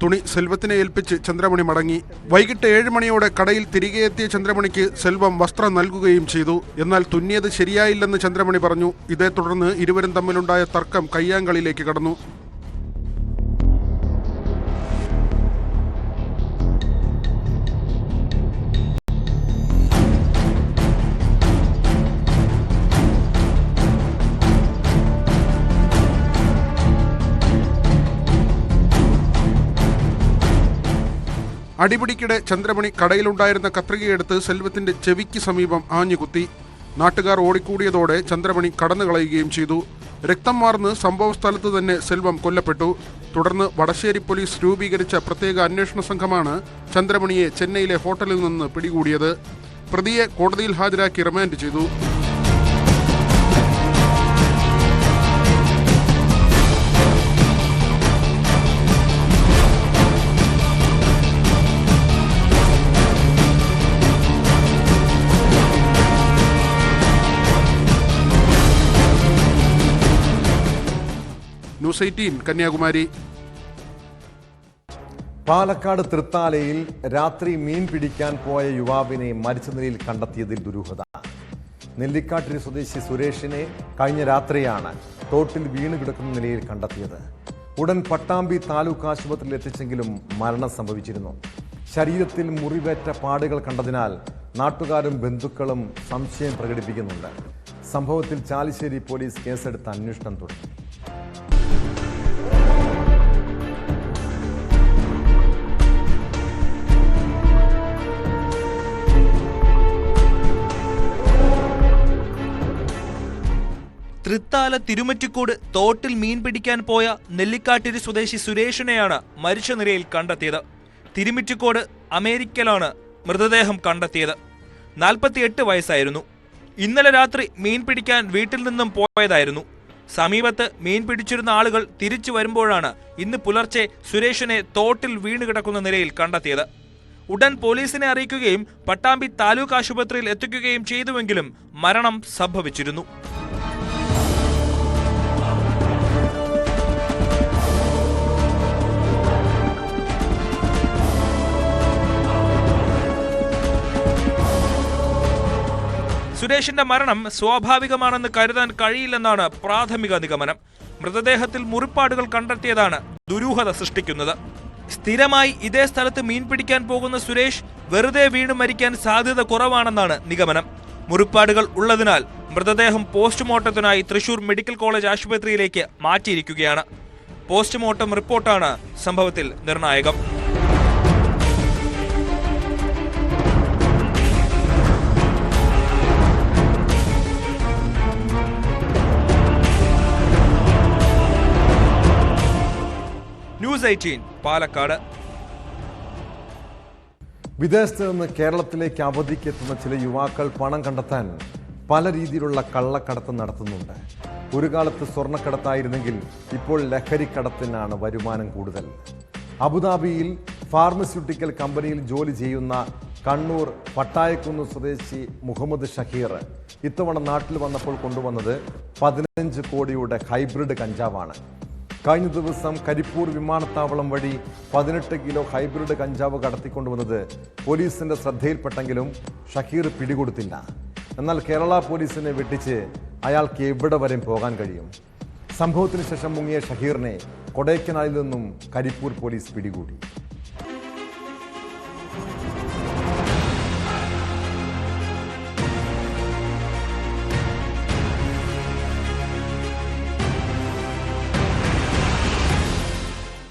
തുണി സെൽവത്തിനെ ഏൽപ്പിച്ച് ചന്ദ്രമണി മടങ്ങി. വൈകിട്ട് 7 മണിയോടെ കടയിൽ തിരികെ എത്തിയ ചന്ദ്രമണിക്ക് സെൽവം വസ്ത്രം നൽകുകയും ചെയ്തു. എന്നാൽ തുന്നിയത് ശരിയായില്ലെന്ന് ചന്ദ്രമണി പറഞ്ഞു. ഇതേ തുടർന്ന് ഇരുവരും തമ്മിലുണ്ടായ തർക്കം കയ്യാങ്കളിയിലേക്ക് കടന്നു. അടിപിടിക്കിടെ ചന്ദ്രമണി കടയിലുണ്ടായിരുന്ന കത്രികയെടുത്ത് സെൽവത്തിന്റെ ചെവിക്ക് സമീപം ആഞ്ഞുകുത്തി. നാട്ടുകാർ ഓടിക്കൂടിയതോടെ ചന്ദ്രമണി കടന്നുകളയുകയും ചെയ്തു. രക്തം വാർന്ന് സംഭവ സ്ഥലത്ത് തന്നെ സെൽവം കൊല്ലപ്പെട്ടു. തുടർന്ന് വടശ്ശേരി പോലീസ് രൂപീകരിച്ച പ്രത്യേക അന്വേഷണ സംഘമാണ് ചന്ദ്രമണിയെ ചെന്നൈയിലെ ഹോട്ടലിൽ നിന്ന് പിടികൂടിയത്. പ്രതിയെ കോടതിയിൽ ഹാജരാക്കി റിമാൻഡ് ചെയ്തു. ന്യൂസ് 18 കന്യാകുമാരി. പാലക്കാട് തൃത്താലയിൽ രാത്രി മീൻ പിടിക്കാൻ പോയ യുവാവിനെ മരിച്ച നിലയിൽ കണ്ടെത്തിയതിൽ ദുരൂഹത. നെല്ലിക്കാട്ടിരി സ്വദേശി സുരേഷിനെ കഴിഞ്ഞ രാത്രിയാണ് തോട്ടിൽ വീണ് കിടക്കുന്ന നിലയിൽ കണ്ടെത്തിയത്. ഉടൻ പട്ടാമ്പി താലൂക്ക് ആശുപത്രിയിൽ എത്തിച്ചെങ്കിലും മരണം സംഭവിച്ചിരുന്നു. ശരീരത്തിൽ മുറിവേറ്റ പാടുകൾ കണ്ടതിനാൽ നാട്ടുകാരും ബന്ധുക്കളും സംശയം പ്രകടിപ്പിക്കുന്നുണ്ട്. സംഭവത്തിൽ ചാലിശ്ശേരി പോലീസ് കേസെടുത്ത് അന്വേഷണം തുടങ്ങി. തൃത്താല തിരുമറ്റിക്കോട് തോട്ടിൽ മീൻ പിടിക്കാൻ പോയ നെല്ലിക്കാട്ടിരി സ്വദേശി സുരേഷിനെയാണ് മരിച്ച നിലയിൽ കണ്ടെത്തിയത്. തിരുമിറ്റിക്കോട് അമേരിക്കയിലാണ് മൃതദേഹം കണ്ടെത്തിയത്. 48 വയസ്സായിരുന്നു. ഇന്നലെ രാത്രി മീൻ പിടിക്കാൻ വീട്ടിൽ നിന്നും പോയതായിരുന്നു. സമീപത്ത് മീൻ പിടിച്ചിരുന്ന ആളുകൾ തിരിച്ചു വരുമ്പോഴാണ് ഇന്ന് പുലർച്ചെ സുരേഷിനെ തോട്ടിൽ വീണ് കിടക്കുന്ന നിലയിൽ കണ്ടെത്തിയത്. ഉടൻ പോലീസിനെ അറിയിക്കുകയും പട്ടാമ്പി താലൂക്ക് ആശുപത്രിയിൽ എത്തിക്കുകയും ചെയ്തുവെങ്കിലും മരണം സംഭവിച്ചിരുന്നു. സുരേഷിന്റെ മരണം സ്വാഭാവികമാണെന്ന് കരുതാൻ കഴിയില്ലെന്നാണ് പ്രാഥമിക നിഗമനം. മൃതദേഹത്തിൽ മുറിപ്പാടുകൾ കണ്ടെത്തിയതാണ് ദുരൂഹത സൃഷ്ടിക്കുന്നത്. സ്ഥിരമായി ഇതേ സ്ഥലത്ത് മീൻ പിടിക്കാൻ പോകുന്ന സുരേഷ് വെറുതെ വീണ് മരിക്കാൻ സാധ്യത കുറവാണെന്നാണ് നിഗമനം. മുറിപ്പാടുകൾ ഉള്ളതിനാൽ മൃതദേഹം പോസ്റ്റ്മോർട്ടത്തിനായി തൃശൂർ മെഡിക്കൽ കോളേജ് ആശുപത്രിയിലേക്ക് മാറ്റിയിരിക്കുകയാണ്. പോസ്റ്റ്മോർട്ടം റിപ്പോർട്ടാണ് സംഭവത്തിൽ നിർണായകം. ന്യൂസ് 18 പാലക്കാട്. വിദേശത്ത് നിന്ന് കേരളത്തിലേക്ക് അവധിക്ക് എത്തുന്ന ചില യുവാക്കൾ പണം കണ്ടെത്താൻ പല രീതിയിലുള്ള കള്ളക്കടത്ത് നടത്തുന്നുണ്ട്. ഒരു കാലത്ത് സ്വർണ്ണക്കടത്തായിരുന്നെങ്കിൽ ഇപ്പോൾ ലഹരിക്കടത്തിനാണ് വരുമാനം കൂടുതൽ. അബുദാബിയിൽ ഫാർമസ്യൂട്ടിക്കൽ കമ്പനിയിൽ ജോലി ചെയ്യുന്ന കണ്ണൂർ പട്ടായക്കുന്ന് സ്വദേശി മുഹമ്മദ് ഷഹീർ ഇത്തവണ നാട്ടിൽ വന്നപ്പോൾ കൊണ്ടുവന്നത് 15 കോടിയുടെ ഹൈബ്രിഡ് കഞ്ചാവാണ്. കഴിഞ്ഞ ദിവസം കരിപ്പൂർ വിമാനത്താവളം വഴി 18 കിലോ ഹൈബ്രിഡ് കഞ്ചാവ് കടത്തിക്കൊണ്ടുവന്നത് പോലീസിന്റെ ശ്രദ്ധയിൽപ്പെട്ടെങ്കിലും ഷഹീർ പിടികൊടുത്തില്ല. എന്നാൽ കേരള പോലീസിനെ വെട്ടിച്ച് അയാൾക്ക് എവിടെ വരെ പോകാൻ കഴിയും? സംഭവത്തിന് ശേഷം മുങ്ങിയ ഷഹീറിനെ കൊടൈക്കനാലിൽ നിന്നും കരിപ്പൂർ പോലീസ് പിടികൂടി.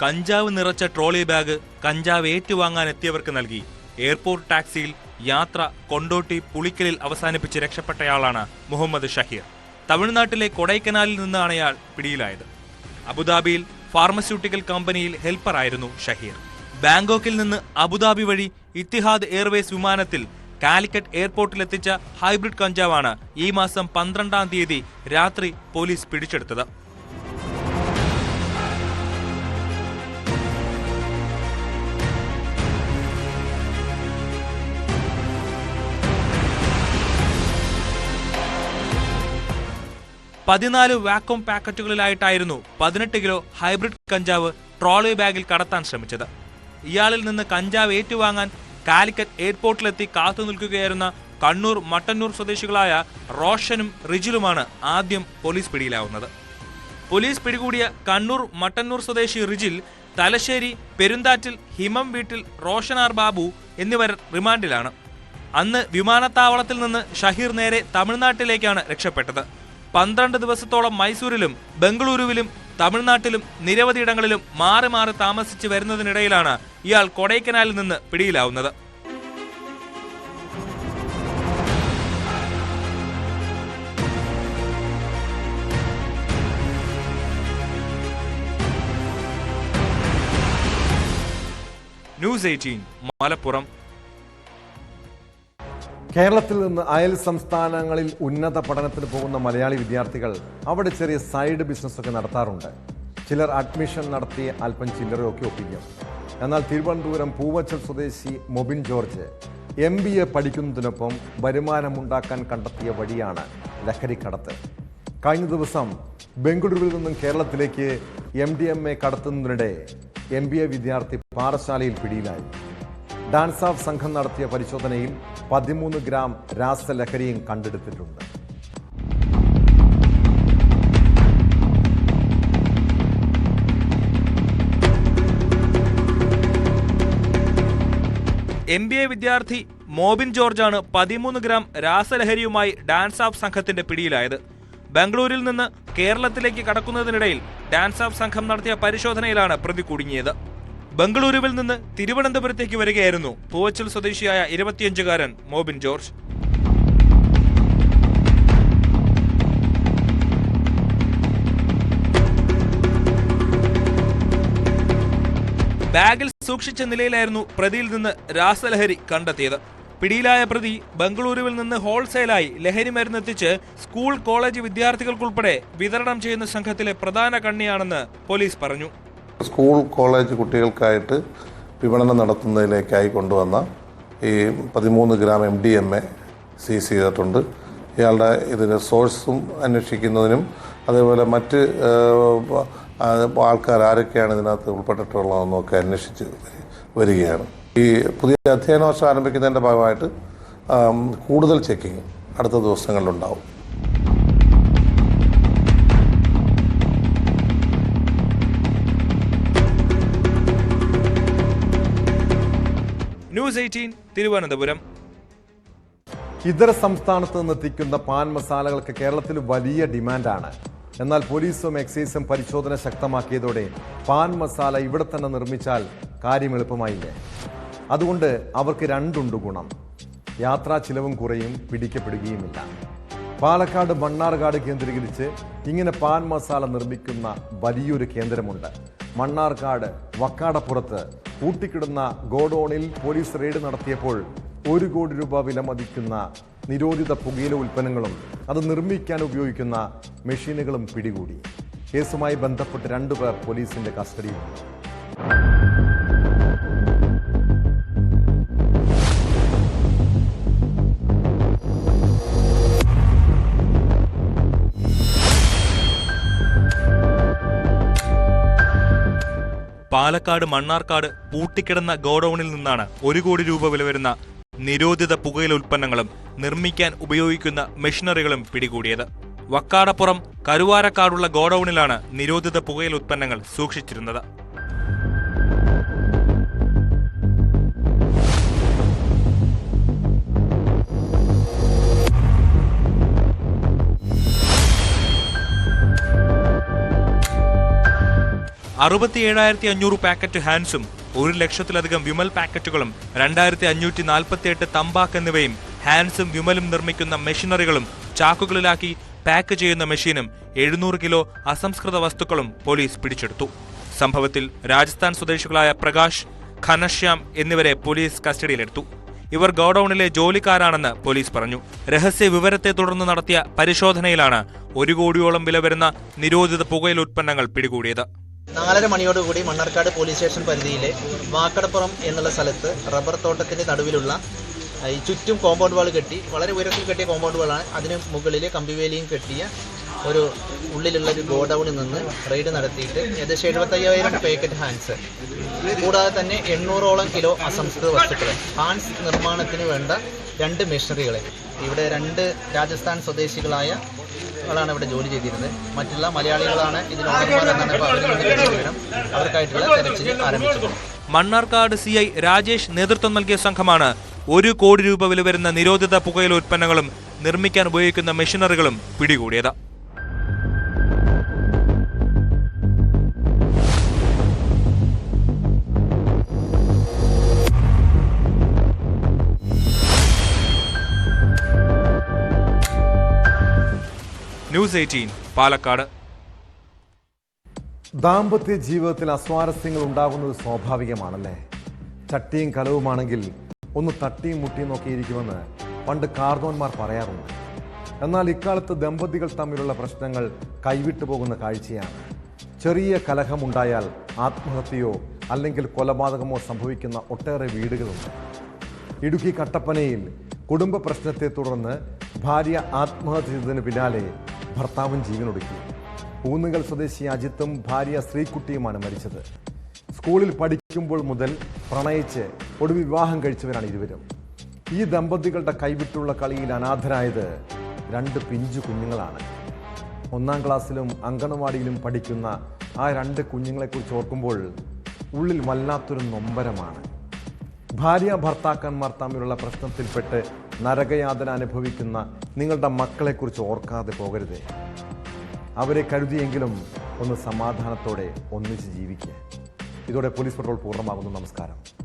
കഞ്ചാവ് നിറച്ച ട്രോളി ബാഗ് കഞ്ചാവ് ഏറ്റുവാങ്ങാൻ എത്തിയവർക്ക് നൽകി എയർപോർട്ട് ടാക്സിയിൽ യാത്ര കൊണ്ടോട്ടി പുളിക്കലിൽ അവസാനിപ്പിച്ച് രക്ഷപ്പെട്ടയാളാണ് മുഹമ്മദ് ഷഹീർ. തമിഴ്നാട്ടിലെ കൊടൈക്കനാലിൽ നിന്നാണ് അയാൾ പിടിയിലായത്. അബുദാബിയിൽ ഫാർമസ്യൂട്ടിക്കൽ കമ്പനിയിൽ ഹെൽപ്പറായിരുന്നു ഷഹീർ. ബാങ്കോക്കിൽ നിന്ന് അബുദാബി വഴി ഇത്തിഹാദ് എയർവേസ് വിമാനത്തിൽ കാലിക്കറ്റ് എയർപോർട്ടിലെത്തിച്ച ഹൈബ്രിഡ് കഞ്ചാവാണ് ഈ മാസം 12-ാം തീയതി രാത്രി പോലീസ് പിടിച്ചെടുത്തത്. പതിനാല് വാക്വം പാക്കറ്റുകളിലായിട്ടായിരുന്നു 18 കിലോ ഹൈബ്രിഡ് കഞ്ചാവ് ട്രോളി ബാഗിൽ കടത്താൻ ശ്രമിച്ചത്. ഇയാളിൽ നിന്ന് കഞ്ചാവ് ഏറ്റുവാങ്ങാൻ കാലിക്കറ്റ് എയർപോർട്ടിലെത്തി കാത്തു നിൽക്കുകയായിരുന്ന കണ്ണൂർ മട്ടന്നൂർ സ്വദേശികളായ റോഷനും റിജിലുമാണ് ആദ്യം പോലീസ് പിടിയിലാവുന്നത്. പോലീസ് പിടികൂടിയ കണ്ണൂർ മട്ടന്നൂർ സ്വദേശി റിജിൽ തലശ്ശേരി പെരുന്താറ്റിൽ ഹിമം വീട്ടിൽ റോഷനാർ ബാബു എന്നിവർ റിമാൻഡിലാണ്. അന്ന് വിമാനത്താവളത്തിൽ നിന്ന് ഷഹീർ നേരെ തമിഴ്നാട്ടിലേക്കാണ് രക്ഷപ്പെട്ടത്. 12 ദിവസത്തോളം മൈസൂരിലും ബംഗളൂരുവിലും തമിഴ്നാട്ടിലും നിരവധിയിടങ്ങളിലും മാറി മാറി താമസിച്ച് വരുന്നതിനിടയിലാണ് ഇയാൾ കൊടൈക്കനാലിൽ നിന്ന് പിടിയിലാവുന്നത്. ന്യൂസ് 18 മലപ്പുറം. കേരളത്തിൽ നിന്ന് അയൽ സംസ്ഥാനങ്ങളിൽ ഉന്നത പഠനത്തിന് പോകുന്ന മലയാളി വിദ്യാർത്ഥികൾ അവിടെ ചെറിയ സൈഡ് ബിസിനസ്സൊക്കെ നടത്താറുണ്ട്. ചിലർ അഡ്മിഷൻ നടത്തി അല്പം ചില്ലറയൊക്കെ ഒപ്പിക്കും. എന്നാൽ തിരുവനന്തപുരം പൂവച്ചൽ സ്വദേശി മൊബിൻ ജോർജ് MBA പഠിക്കുന്നതിനൊപ്പം വരുമാനമുണ്ടാക്കാൻ കണ്ടെത്തിയ വഴിയാണ് ലഹരിക്കടത്ത്. കഴിഞ്ഞ ദിവസം ബംഗളൂരുവിൽ നിന്നും കേരളത്തിലേക്ക് MDMA കടത്തുന്നതിനിടെ MBA വിദ്യാർത്ഥി പാറശാലയിൽ പിടിയിലായി. ഡാൻസ് ഓഫ് സംഘം നടത്തിയ പരിശോധനയിൽ 13 ഗ്രാം രാസലഹരിയും കണ്ടെടുത്തിട്ടുണ്ട്. MBA വിദ്യാർത്ഥി മോബിൻ ജോർജാണ് 13 ഗ്രാം രാസലഹരിയുമായി ഡാൻസ് ഓഫ് സംഘത്തിന്റെ പിടിയിലായത്. ബംഗളൂരിൽ നിന്ന് കേരളത്തിലേക്ക് കടക്കുന്നതിനിടയിൽ ഡാൻസ് ഓഫ് സംഘം നടത്തിയ പരിശോധനയിലാണ് പ്രതി കുടുങ്ങിയത്. ബംഗളൂരുവിൽ നിന്ന് തിരുവനന്തപുരത്തേക്ക് വരികയായിരുന്നു പൂവച്ചൽ സ്വദേശിയായ 25-കാരൻ മോബിൻ ജോർജ്. ബാഗിൽ സൂക്ഷിച്ച നിലയിലായിരുന്നു പ്രതിയിൽ നിന്ന് രാസലഹരി കണ്ടെത്തിയത്. പിടിയിലായ പ്രതി ബംഗളൂരുവിൽ നിന്ന് ഹോൾസെയിലായി ലഹരി മരുന്നെത്തിച്ച് സ്കൂൾ കോളേജ് വിദ്യാർത്ഥികൾക്കുൾപ്പെടെ വിതരണം ചെയ്യുന്ന സംഘത്തിലെ പ്രധാന കണ്ണിയാണെന്ന് പോലീസ് പറഞ്ഞു. സ്കൂൾ കോളേജ് കുട്ടികൾക്കായിട്ട് വിപണനം നടത്തുന്നതിലേക്കായി കൊണ്ടുവന്ന ഈ 13 ഗ്രാം MDMA സീസ് ചെയ്തിട്ടുണ്ട്. ഇയാളുടെ ഇതിൻ്റെ സോഴ്സും അന്വേഷിക്കുന്നതിനും അതേപോലെ മറ്റ് ആൾക്കാർ ആരൊക്കെയാണ് ഇതിനകത്ത് ഉൾപ്പെട്ടിട്ടുള്ളതെന്നൊക്കെ അന്വേഷിച്ച് വരികയാണ്. ഈ പുതിയ അധ്യയന വർഷം ആരംഭിക്കുന്നതിൻ്റെ ഭാഗമായിട്ട് കൂടുതൽ ചെക്കിങ് അടുത്ത ദിവസങ്ങളിലുണ്ടാവും. ന്യൂസ് 18 തിരുവനന്തപുരം. ഇതര സംസ്ഥാനത്ത് നിന്നെത്തിക്കുന്ന പാൻ മസാലകൾക്ക് കേരളത്തിൽ വലിയ ഡിമാൻഡാണ്. എന്നാൽ പോലീസും എക്സൈസും പരിശോധന ശക്തമാക്കിയതോടെ പാൻ മസാല ഇവിടെ തന്നെ നിർമ്മിച്ചാൽ കാര്യം എളുപ്പമായില്ലേ. അതുകൊണ്ട് അവർക്ക് രണ്ടുണ്ട് ഗുണം. യാത്രാ ചിലവും കുറയും, പിടിക്കപ്പെടുകയുമില്ല. പാലക്കാട് മണ്ണാർക്കാട് കേന്ദ്രീകരിച്ച് ഇങ്ങനെ പാൻ മസാല നിർമ്മിക്കുന്ന വലിയൊരു കേന്ദ്രമുണ്ട്. മണ്ണാർക്കാട് വക്കാടപ്പുറത്ത് പൂട്ടിക്കിടുന്ന ഗോഡൌണിൽ പോലീസ് റെയ്ഡ് നടത്തിയപ്പോൾ 1 കോടി രൂപ വിലമതിക്കുന്ന നിരോധിത പുകയില ഉൽപ്പന്നങ്ങളും അത് നിർമ്മിക്കാൻ ഉപയോഗിക്കുന്ന മെഷീനുകളും പിടികൂടി. കേസുമായി ബന്ധപ്പെട്ട് 2 പേർ പോലീസിന്റെ കസ്റ്റഡിയിലുണ്ട്. പാലക്കാട് മണ്ണാർക്കാട് പൂട്ടിക്കിടന്ന ഗോഡൌണിൽ നിന്നാണ് 1 കോടി രൂപ വില വരുന്ന നിരോധിത പുകയില ഉൽപ്പന്നങ്ങളും നിർമ്മിക്കാൻ ഉപയോഗിക്കുന്ന മെഷീനറികളും പിടികൂടിയത്. വക്കാടപ്പുറം കരുവാരക്കാടുള്ള ഗോഡൌണിലാണ് നിരോധിത പുകയില ഉൽപ്പന്നങ്ങൾ സൂക്ഷിച്ചിരുന്നത്. $67,500 പാക്കറ്റ് ഹാൻസും 1 ലക്ഷത്തിലധികം വിമൽ പാക്കറ്റുകളും 2,548 തമ്പാക്ക് എന്നിവയും ഹാൻസും വിമലും നിർമ്മിക്കുന്ന മെഷീനറികളും ചാക്കുകളിലാക്കി പാക്ക് ചെയ്യുന്ന മെഷീനും 700 കിലോ അസംസ്കൃത വസ്തുക്കളും പോലീസ് പിടിച്ചെടുത്തു. സംഭവത്തിൽ രാജസ്ഥാൻ സ്വദേശികളായ പ്രകാശ്, ഘനശ്യാം എന്നിവരെ പോലീസ് കസ്റ്റഡിയിലെടുത്തു. ഇവർ ഗോഡൌണിലെ ജോലിക്കാരാണെന്ന് പോലീസ് പറഞ്ഞു. രഹസ്യ വിവരത്തെ തുടർന്ന് നടത്തിയ പരിശോധനയിലാണ് 1 കോടിയോളം വില വരുന്ന നിരോധിത പുകയില ഉൽപ്പന്നങ്ങൾ പിടികൂടിയത്. 4:30 മണിയോടുകൂടി മണ്ണാർക്കാട് പോലീസ് സ്റ്റേഷൻ പരിധിയിലെ വാക്കടപ്പുറം എന്നുള്ള സ്ഥലത്ത് റബ്ബർ തോട്ടത്തിന് നടുവിലുള്ള ഈ ചുറ്റും കോമ്പൗണ്ട് വാൾ കെട്ടി, വളരെ ഉയരത്തിൽ കെട്ടിയ കോമ്പൗണ്ട് വാളാണ്. അതിന് മുകളിൽ കമ്പിവേലിയും കെട്ടിയ ഒരു ഉള്ളിലുള്ള ഒരു ഗോഡൌണിൽ നിന്ന് റെയ്ഡ് നടത്തിയിട്ട് ഏകദേശം 75,000 പാക്കറ്റ് ഹാൻസ്, കൂടാതെ തന്നെ 800ഓളം കിലോ അസംസ്കൃത വസ്തുക്കൾ, ഹാൻസ് നിർമ്മാണത്തിന് വേണ്ട 2 മെഷീനറികളെ. ഇവിടെ 2 രാജസ്ഥാൻ സ്വദേശികളായ ാണ് ഇവിടെ ജോലി ചെയ്തിരുന്നത്. മറ്റുള്ള മലയാളികളാണ് ഇതിനോടൊപ്പം അവർക്കായിട്ടുള്ള തെരച്ചിൽ ആരംഭിച്ചിട്ടുണ്ട്. മണ്ണാർക്കാട് CI രാജേഷ് നേതൃത്വം നൽകിയ സംഘമാണ് 1 കോടി രൂപ വില വരുന്ന നിരോധിത പുകയില ഉൽപ്പന്നങ്ങളും നിർമ്മിക്കാൻ ഉപയോഗിക്കുന്ന മെഷീനറികളും പിടികൂടിയത്. ന്യൂസ് 18 പാലക്കാട്. ദാമ്പത്യ ജീവിതത്തിൽ അസ്വാരസ്യങ്ങൾ ഉണ്ടാകുന്നത് സ്വാഭാവികമാണല്ലേ. ചട്ടിയും കലവുമാണെങ്കിൽ ഒന്ന് തട്ടിയും മുട്ടിയും നോക്കിയിരിക്കുമെന്ന് പണ്ട് കാർന്നോന്മാർ പറയാറുണ്ട്. എന്നാൽ ഇക്കാലത്ത് ദമ്പതികൾ തമ്മിലുള്ള പ്രശ്നങ്ങൾ കൈവിട്ടു പോകുന്ന കാഴ്ചയാണ്. ചെറിയ കലഹമുണ്ടായാൽ ആത്മഹത്യയോ അല്ലെങ്കിൽ കൊലപാതകമോ സംഭവിക്കുന്ന ഒട്ടേറെ വീടുകളുണ്ട്. ഇടുക്കി കട്ടപ്പനയിൽ കുടുംബ പ്രശ്നത്തെ തുടർന്ന് ഭാര്യ ആത്മഹത്യ ചെയ്തതിന് പിന്നാലെ ഭർത്താവും ജീവനൊടുക്കി. പൂന്നുകൽ സ്വദേശി അജിത്തും ഭാര്യ ശ്രീകുട്ടിയുമാണ് മരിച്ചത്. സ്കൂളിൽ പഠിക്കുമ്പോൾ മുതൽ പ്രണയിച്ച് ഒടുവിൽ വിവാഹം കഴിച്ചവരാണ് ഇരുവരും. ഈ ദമ്പതികളുടെ കൈവിട്ടുള്ള കളിയിൽ അനാഥരായത് 2 പിഞ്ചു കുഞ്ഞുങ്ങളാണ്. 1-ാം ക്ലാസ്സിലും അങ്കണവാടിയിലും പഠിക്കുന്ന ആ 2 കുഞ്ഞുങ്ങളെക്കുറിച്ച് ഓർക്കുമ്പോൾ ഉള്ളിൽ വല്ലാത്തൊരു നൊമ്പരമാണ്. ഭാര്യ ഭർത്താക്കന്മാർ തമ്മിലുള്ള പ്രശ്നത്തിൽപ്പെട്ട് നരകയാതന അനുഭവിക്കുന്ന നിങ്ങളുടെ മക്കളെക്കുറിച്ച് ഓർക്കാതെ പോകരുതേ. അവരെ കരുതിയെങ്കിലും ഒന്ന് സമാധാനത്തോടെ ഒന്നിച്ച് ജീവിക്കുക. ഇതോടെ പോലീസ് പട്രോൾ പൂർണ്ണമാകുന്നു. നമസ്കാരം.